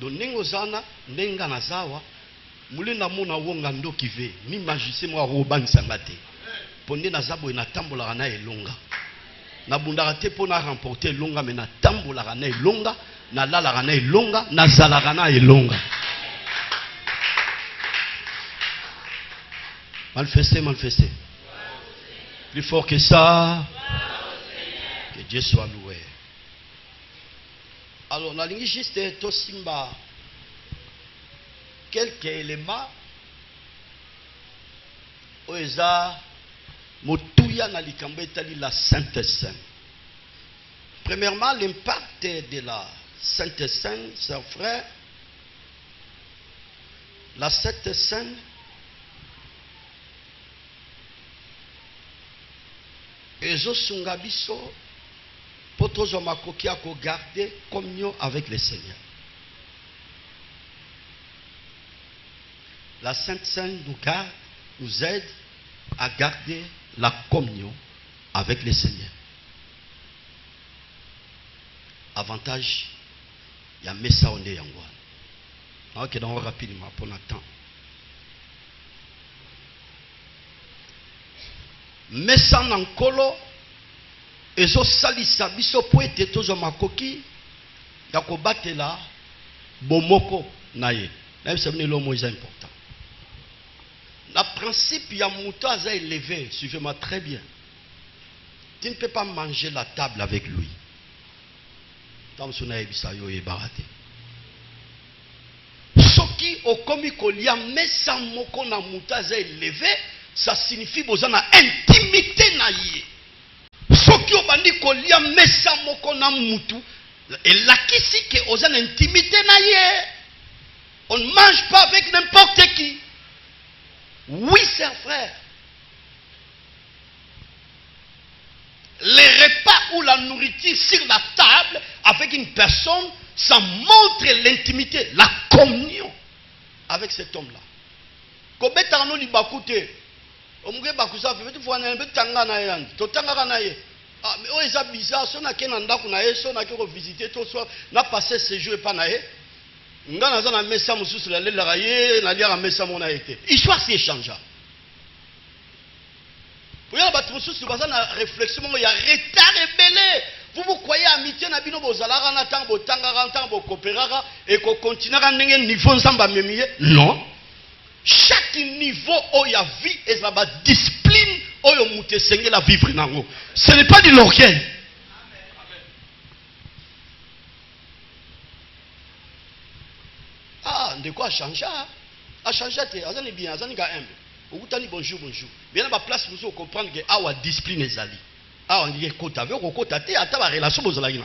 Donc nengo zana nenga nazawa mulina mona wonga ndo kive mi magicien mo roban sangate. Ponde nazabo ina tambola na elonga. Na bundaka te pona remporter longa mais na tambola na elonga na lala na elonga na zala na elonga. Manifester. Plus fort que ça. Que Dieu soit loué. Alors, on a juste Tosimba quelques éléments. Oeza Motuya na likambo etali la Sainte Seine. Premièrement, l'impact de la Sainte Seine, chers frères. La Sainte Seine ezosunga biso potozo makoki a garder communion avec le Seigneur. La Sainte Seine nous aide à garder la communion avec le Seigneur. Avantage, il y a Messa Onde Yangwa. Ok, donc rapidement pour notre temps. Messa Nankolo, ezo salisa biso po ete tozo makoki ya kobatela bomoko naye. Même si c'est l'homme est important. Le principe ya mouto a élevé, suivez-moi très bien. Tu ne peux pas manger la table avec lui. Soki okomi kolia mesa moko na mouto a élevé, ça signifie que vous avez intimité na ye. Soki obandi kolia mesa moko na mutu, et la kisi que vous avez intimité na ye. On ne mange pas avec n'importe qui. Oui, chers frères. Les repas ou la nourriture sur la table avec une personne, ça montre l'intimité, la communion avec cet homme-là. Kobetano li bakute. Omge bakusa fe tu fwana mbe tanga na ye. To tanga na ye. Ah mais o eza bizarre, so na kena ndako na ye, so na ke ko visiter to so na passer séjour pa na ye. Ngana za na mesa mususu la lela ye na lia mesa mona ete. Histoire si échangeable. Pour y avoir une réflexion, il y a retard rebelle. Vous croyez amitié na bino bozalaka na temps botangaka temps bokopéraka et ko continuera ndenge niveau nzamba memie? Non. Chaque niveau où il y a vie et la discipline où il y a sengé la vivre nango. Ce n'est pas de l'orgueil. Ah, de quoi changer? A changer te, azani bien, azani ga humble. Okutani bonjour bonjour. Bien na place vous comprendre que awa discipline ezali. Ah, on dit que tu avais recoté à ta relation aux alliés.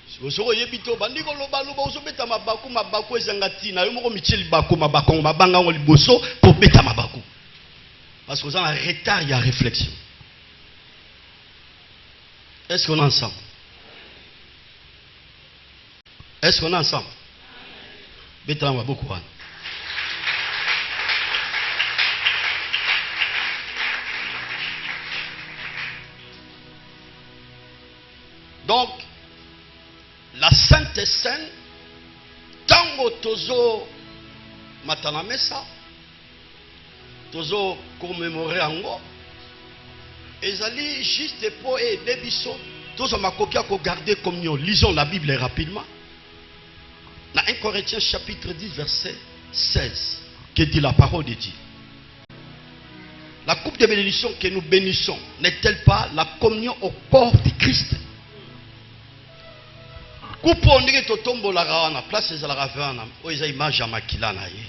Si vous avez bito, bandiko lobalo, vous avez beta mabaku, mabaku ezangati, na yomo michel baku, mabaku, mabanga on liboso pour beta mabaku. Parce que vous avez un retard, il y a réflexion. Est-ce qu'on est ensemble? Est-ce qu'on est ensemble? Beta mabaku. Donc, la Sainte Seine, tango tozo matanamesa, tozo commémorer ango, ezali juste pour aider biso, tozo makokia ko garder communion. Lisons la Bible rapidement. Dans 1 Corinthiens chapitre 10 verset 16, que dit la parole de Dieu. La coupe de bénédiction que nous bénissons n'est-elle pas la communion au corps de Christ? Coupe on dirait totombo la rana place les alavana oisa image à makila na ye.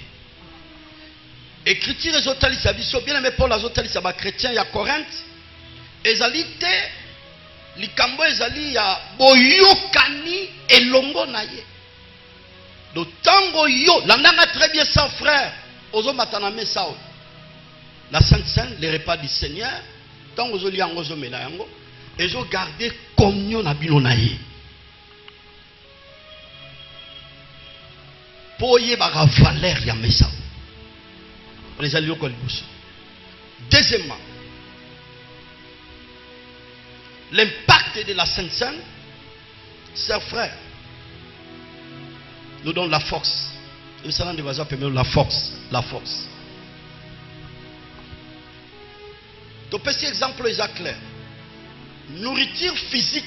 Écriture ezotali sabiso bien aimé Paul azotali sa ba chrétien ya Corinthe ezalite likambo ezali ya boyokani elongo na ye. Do tango yo landanga très bien ça frère ozo matana mesao. La Sainte Seine les repas du Seigneur tango zo liango zo mela yango ezo garder communion na bino na ye. Poye baga valeur ya mesa. Les alliés ko liboso. Deuxièmement, l'impact de la Sainte Seine, chers frères, nous donne la force. Le salon de Baza permet la force, la force. Donc petit exemple est clair. Nourriture physique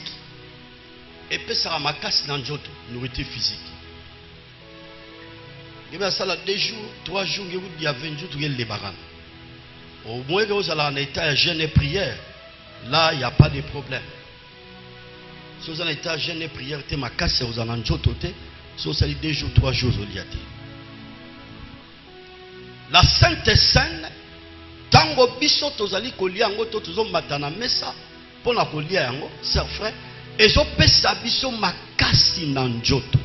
et peut ça ramasse dans joto, nourriture physique. Il y a 2 jours, 3 jours, il y a 20 jours, il y a les barans. Au moins, vous allez en état de jeûne et prière. Là, il n'y a pas de problème. Si vous allez en état de jeûne et prière, vous allez en joto. Si vous allez 2 jours, 3 jours, vous allez la Sainte Seine, tango biso tozali kolia yango to tozo matana mesa pona kolia yango, sœur frère, ezo pesa biso makasi na njoto.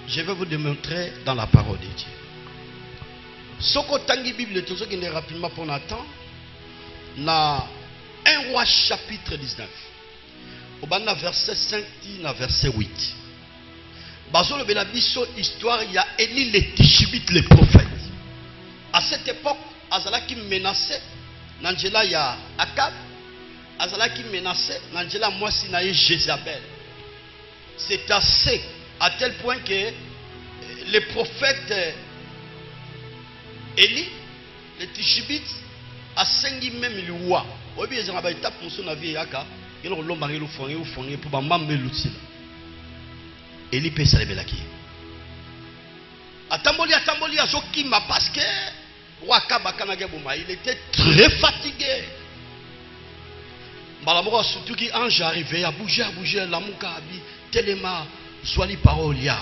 Je vais vous démontrer dans la parole de Dieu. Soko tangi Bible tozo qui est rapidement pour Nathan na 1 roi chapitre 19. Au banda verset 5 na verset 8. Bazolo benabiso histoire il y a Élie le Tishibite le prophète. À cette époque, Azalaki menacé Nangela ya Akab, Azalaki menacé Nangela Moissinaï Jézabel. C'est assez à tel point que le prophète Élie, le Tishibite, a sengi même le roi. Oui, bien, ils ont étape pour son avis Yaka. Ils ont l'homme le fondé pour ma maman l'outil. Élie peut s'allever là qui. Atamboli Azokima parce que il était très fatigué. Malamora surtout qui ange arrivé à bouger, la mouka abi telema soit parolia.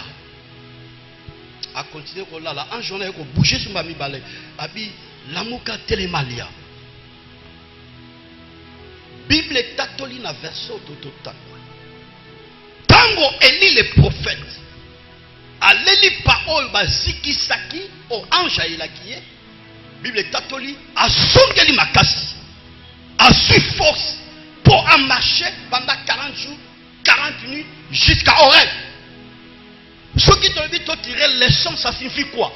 A continuer ko là ange on a ko bouger sur ma mi balé abi la mouka telemalia. Bible tatoli na verso total. Tango Élie le prophète. Aleli parole baziki saki o ange ilaki. Bible tatoli a songeli makasi. A su force pour en marcher pendant 40 jours, 40 nuits jusqu'à Horeb. Ce qui te dit de tirer leçon, ça signifie quoi?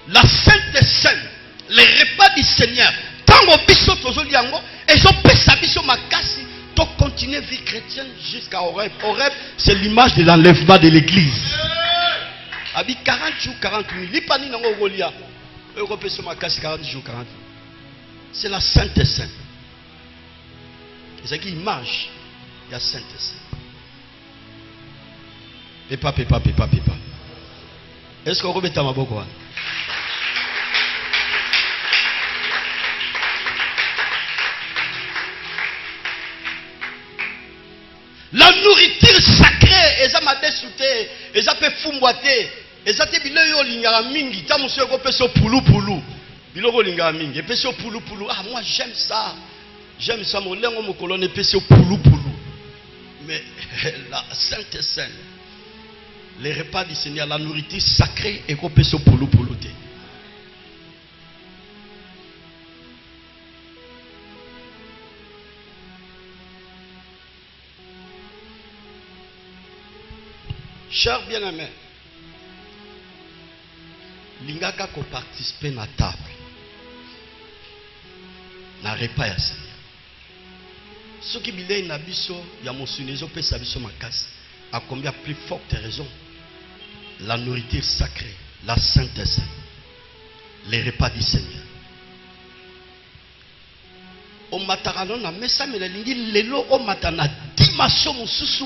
La Sainte Seine, les repas du Seigneur, tango biso tozoliango, et ont pesa biso makasi, to continuer vie chrétienne jusqu'à Horeb. Horeb, c'est l'image de l'enlèvement de l'église. Abi 40 jours, 40 nuits. Lipani nango golia. 40 jours, 40. C'est la Sainte Sainte. C'est une image. Il y a Sainte Sainte. Pépa. Est-ce qu'on remet ta maboko? La nourriture sacrée, eza madesute, eza pe fumbwate, eza te biloyo lingara mingi, ta monsieur ko peso pulu. Biloko lingara mingi, peso pulu. Ah moi j'aime ça. J'aime ça mon lengo mo kolone peso pulu. Mais la Sainte Sainte, les repas du Seigneur, la nourriture sacrée et ko peso pulu te. Chers bien-aimés, lingaka ko participer na table, na repas ya Seigneur. Ce qui bilei na biso ya mosunezo pe sa biso makasi, à combien plus forte raison, la nourriture sacrée, la Sainte Sainte, les repas du Seigneur. Au matarano na mesa melelingi lelo o matana dimaso mususu.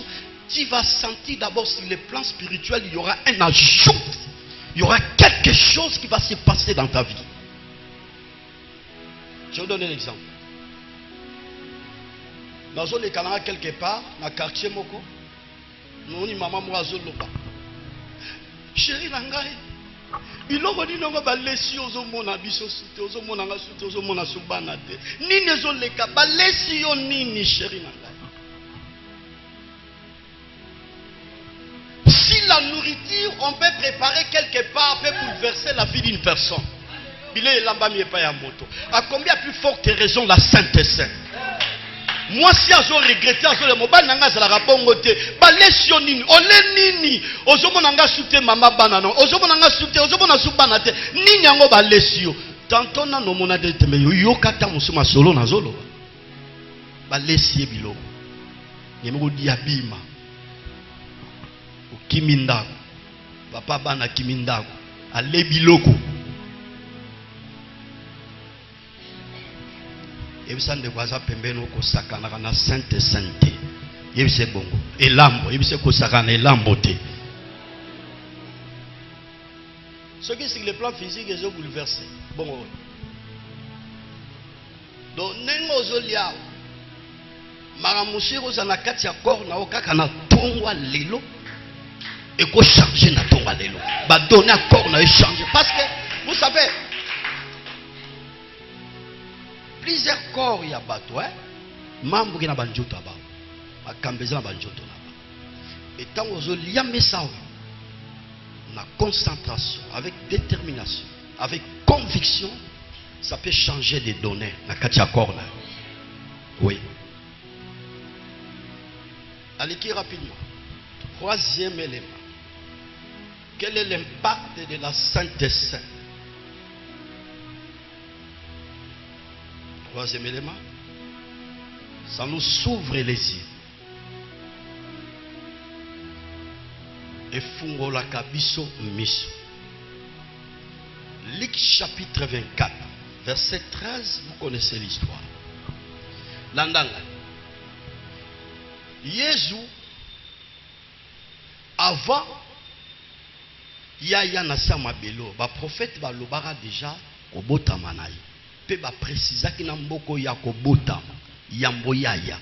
Tu vas sentir d'abord sur le plan spirituel, il y aura un ajout. Il y aura quelque chose qui va se passer dans ta vie. Je vais vous donner un exemple. Dans les Canada quelque part, dans le quartier Moko, nous avons maman Moazo Loba. Chérie Nangai, il a dit non, bah laissez aux mona biso soute, aux mona soute, aux mona soubanate. Ni ne sont les cas, bah laissez aux ni chérie Nangai. Si la nourriture, on peut préparer quelque part, peut bouleverser la vie d'une personne. Il est là-bas, il n'y a pas un moto. À combien plus forte raison la Sainte Sainte? Moi, si je regrette, je le mobile nanga la rabongote. Balesio nini, ole nini. Ozomo nanga soute mama banano. Ozomo nanga soute, ozomo na subanate. Nini yango balesio. Tantôt na no mona de teme yo kata musuma solo na zolo. Balesie bilo. Yemego diabima. Kimindago. Papa bana kimindago. Ale biloko. Ebisande kwaza pembeno ko sakana na Sainte Sainte. Yebise bongo. Elambo, yebise ko sakana elambo te. Ce qui sur le plan physique est bouleversé. Bon. Donc nengo zolia. Maramushiro za nakati ya corps na okaka na tongwa lelo. Et qu'on change na tonga lelo. Ba donner à corps na changer parce que vous savez plusieurs corps ya bato mambo ki na banjoto ba bakambeza na banjoto na ba. Et tant ozo lia mesa na concentration, avec détermination, avec conviction, ça peut changer des données na kati ya corps na. Oui. Allez qui rapidement. Troisième élément. Quel est l'impact de la Sainte Sainte? Troisième élément. Ça nous ouvre les yeux. Et fungola kabiso miso. Luc chapitre 24, verset 13, vous connaissez l'histoire. Landanga. Jésus, avant, Yaya Nasa Mabelo, ba prophète ba lobara déjà kobota manai. Pe ba précisa ki na mboko ya kobota yambo yaya.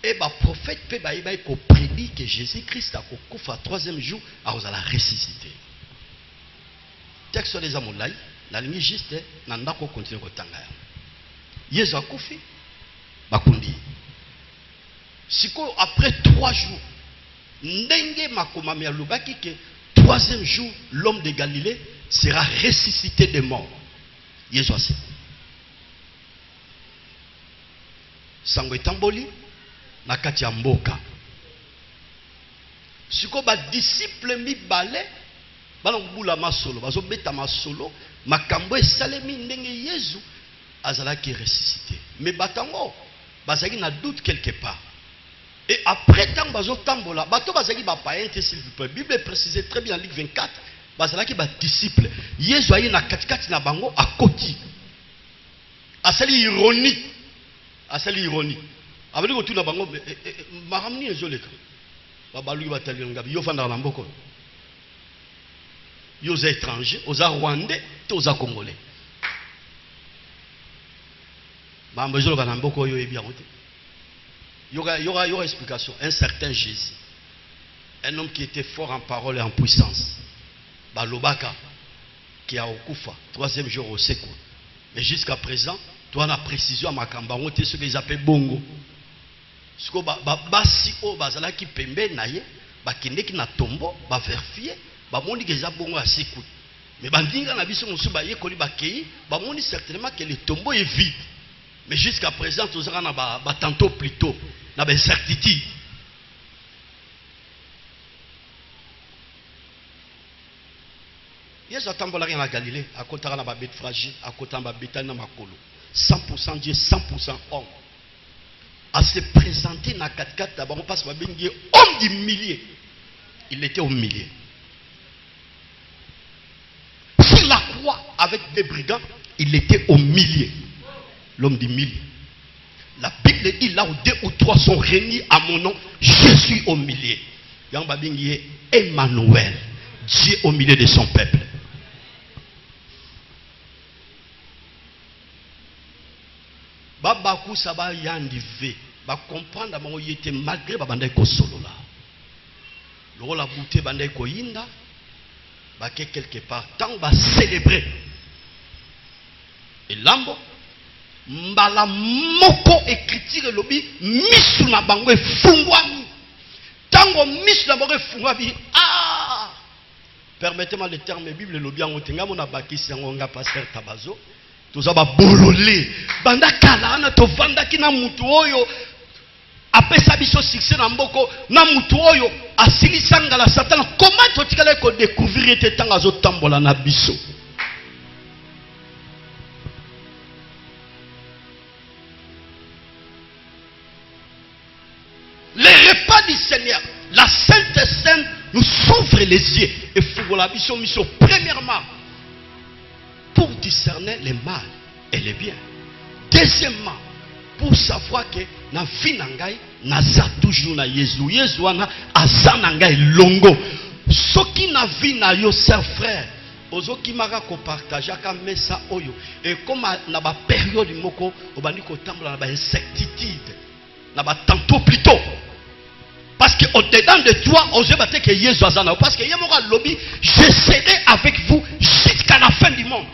Et ba prophète pe ba iba ko prédit que Jésus-Christ a kokufa troisième jour a la ressuscité. Texte des amolai, la ligne juste na ndako continue kotanga. Yesu akufi bakundi. Siko après 3 jours ndenge makomami alobaki que troisième jour l'homme de Galilée sera ressuscité des morts. Yesu asi. Sango etamboli na kati ya mboka. Siko ba disciple mibale bana kubula masolo bazo beta masolo makambo esalemi ndenge Yesu azalaki ressuscité. Mais batango bazaki na doute quelque part. Et après tant bazo tambola bato bazaki ba païen s'il vous plaît. Bible précise très bien Luc 24 bazalaki ba disciple Yesu ayi na katikati na bango akoti asali ironie abali ko tuna bango maramni ezoleka babaluki batali ngabi yo fanda na mboko yo za étranger oza rwandais to oza congolais mambo ezoloka na mboko yo ebi yango te il y aura explication. Un certain Jésus, un homme qui était fort en parole et en puissance, Balobaka, qui a okufa, 3e jour au secours. Mais jusqu'à présent, toi, on a précision à Makamba, on était ce qu'ils appellent bongo. Ce que basi o bazala qui pembe naye, bakende ki na tombo, ba vérifier, ba moni que za bongo à secours. Mais bandinga na biso musu ba yekoli bakei, ba moni certainement que le tombeau est vide. Mais jusqu'à présent, tout ça na ba tantôt plus tôt. Na ben certitude. Yesu atambola rien à Galilée, à côté na ba bête fragile, à côté na ba bétail na makolo. 100% Dieu, 100% homme. À se présenter na 4-4 d'abord on passe ba bengi homme du millier. Il était au milieu. Sur la croix avec des brigands, il était au milieu. L'homme du milieu. La Bible dit là où 2 ou 3 sont réunis à mon nom, je suis au milieu. Emmanuel, Dieu au milieu de son peuple. Babaku saba yandive, ba comprendre bango yete malgré babanda ko solo là. Le la bouté banda ko yinda, ba quelque part tant ba célébrer. Et lambo mbala moko écriture lobi misu na bango efungwami tango misu na bango efungwami permettez-moi le terme bible lobi yango tenga mona bakisi yango nga pasteur Tabazo toza ba bololé banda kala na to vanda kina mutu oyo apesa biso succès na mboko na mutu oyo asili sangala satana comment to tikala ko découvrir te tanga zo tambola na biso. Les repas du Seigneur, la Sainte Seine nous s'ouvre les yeux et faut la mission premièrement pour discerner les mal et les bien. Deuxièmement, pour savoir que na vie nangai naza toujours na Yesu. Yesu ana aza nangai longo. Soki na vie na yo sœur frère, ozoki maka ko partager ka mesa oyo et comme na ba période moko obandi ko tambola na ba incertitude na ba tantôt plus tôt. Parce que au-dedans de toi, on se battait que Jésus azana. Parce que Yamora lobby, je serai avec vous jusqu'à la fin du monde.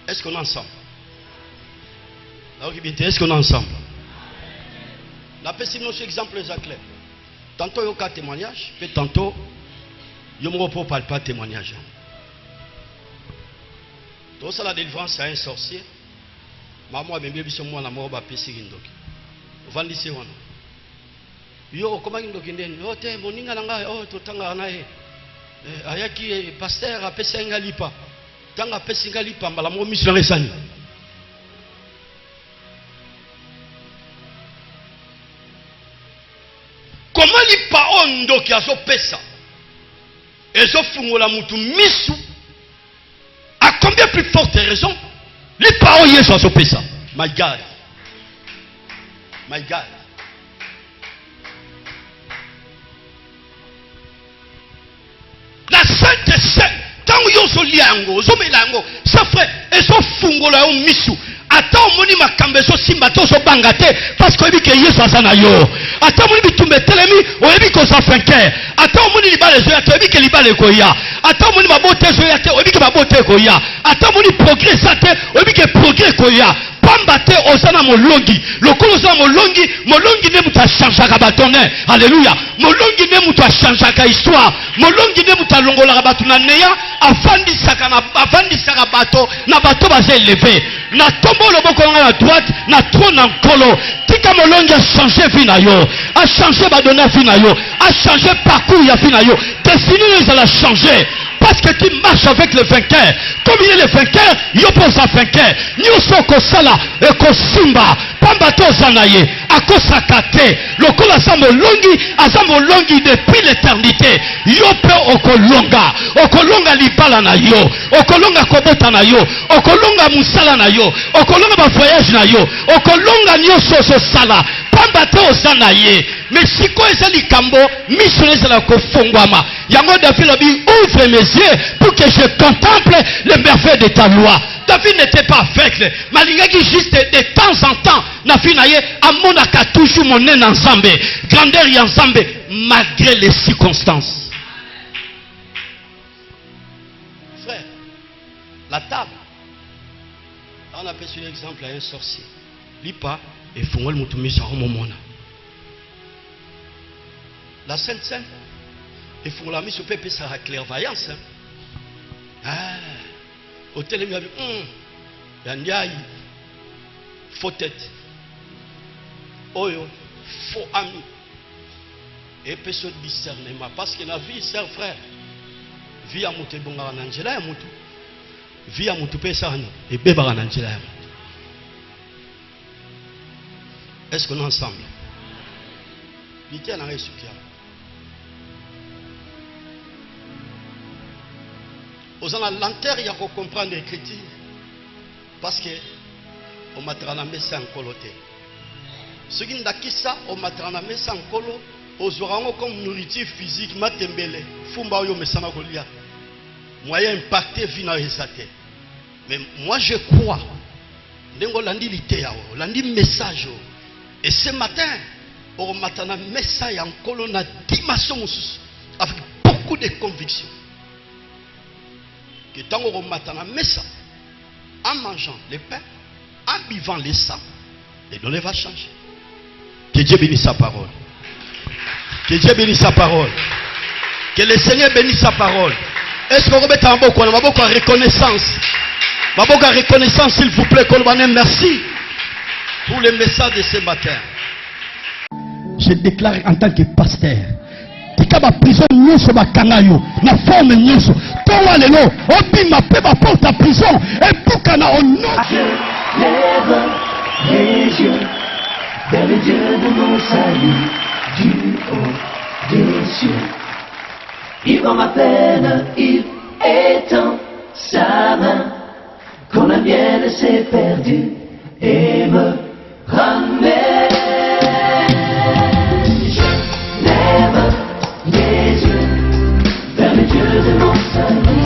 Est-ce qu'on est ensemble? Est-ce qu'on est ensemble? La personne, notre exemple est clair. Tantôt, il y a un témoignage, puis tantôt, il y a un pas témoignage. Donc, ça, la délivrance à un sorcier. Maman a bien sur moi la mort va passer indoki. Vandisi wana. Yo comment indoki ndeni? Oh te moninga nanga oh totanga na e. Ayaki pasteur a pesa ngalipa. Tanga pesa ngalipa mbala mo mission resani. Comment lipa ondo ki azo pesa? Ezo fungola mutu misu. À combien plus forte raison? Les paroles Yesu azope ça. My God. My God. La Sainte Seine, tant que vous liango, zomelango, ça frère, et so fungola on misu. Attends moni makambe so simba to so bangate parce que que Yesu azana yo. Attends moni bitumbe telemi, o ebi ko sa fenke. Attends moni libale zo ya to ebi ke libale ko ya. Attends moni mabote zo ya te, o ebi ke mabote ko ya. Attends moni progrès sa te, o ebi ke progrès ko ya. Pambate osana molongi, lokolo osana molongi ne muta changaka batone. Alléluia. Molongi ne muta changaka histoire. Molongi ne muta longola batu na neya afandi saka bato na bato ba élevé. Na tombo le boko na droite, na trône en colo. Tika molongi a changé vie na yo, a changé badona vie na yo, a changé parcours ya vie na yo. Destiny nous a changé. parce que tu marches avec le vainqueur. Comme il est le vainqueur, il oppose à vainqueur. Nyoso kosala et kosimba. Pambato zanaye. Akosakate. Lokola zamolongi depuis l'éternité. Yope okolonga. Okolonga libala na yo. Okolonga kobota na yo. Okolonga musala na yo. Okolonga ba voyage na yo. Okolonga nyoso so sala. Pambato zanaye. Mais si quoi est likambo, mission la kofongwama. Yango David a dit, ouvre mes yeux pour que je contemple les merveilles de ta loi. David n'était pas aveugle. Malingaki juste de temps en temps. Nafinaye, amonaka toujours mon nez ensemble. Grandeur et ensemble, malgré les circonstances. Frère, la table. On appelle sur l'exemple à un sorcier. Lipa et Fongol Moutoumi Momona. La Sainte Seine, il faut la mise au peuple, ça a clairvoyance. Au télé, il y a faux tête. Oyo, faux ami. Et personne discernement. Parce que la vie, c'est un frère. Vie à Mouté Bonga Angela et Moutou. Vie à Moutou Pessano et Bébara Angela. Est-ce qu'on est ensemble? Il y a un résultat. Aux en l'enterre, il y a qu'on comprendre l'écriture. Parce que on m'a tranamé ça en coloté. Ce qui n'a ça, on m'a tranamé ça en colo. Aux orangs comme nourriture physique, matembele, fumba yo mesana kolia. Moyen impacté vina resate. Mais moi je crois. Dengo landi lité landi message. Et ce matin, on m'a tranamé ça en colo na dimension avec beaucoup de conviction. Que tant qu'on matin à messa, en mangeant le pain, en buvant le sang, les données vont changer. Que Dieu bénisse sa parole. Que Dieu bénisse sa parole. Que le Seigneur bénisse sa parole. Est-ce qu'on remet en beaucoup, on a beaucoup de reconnaissance. On a beaucoup de reconnaissance, s'il vous plaît, qu'on merci pour le message de ce matin. Je déclare en tant que pasteur. Tika ba prison nyonso ba kangayo na forme nyonso towa lelo obima pe ba porte à prison et bukana au nom. Je lève les yeux vers le Dieu de mon salut du haut des cieux. Il voit ma peine, il étend sa main quand la mienne s'est perdue et me ramène. Je lève les yeux vers le Dieu de mon salut.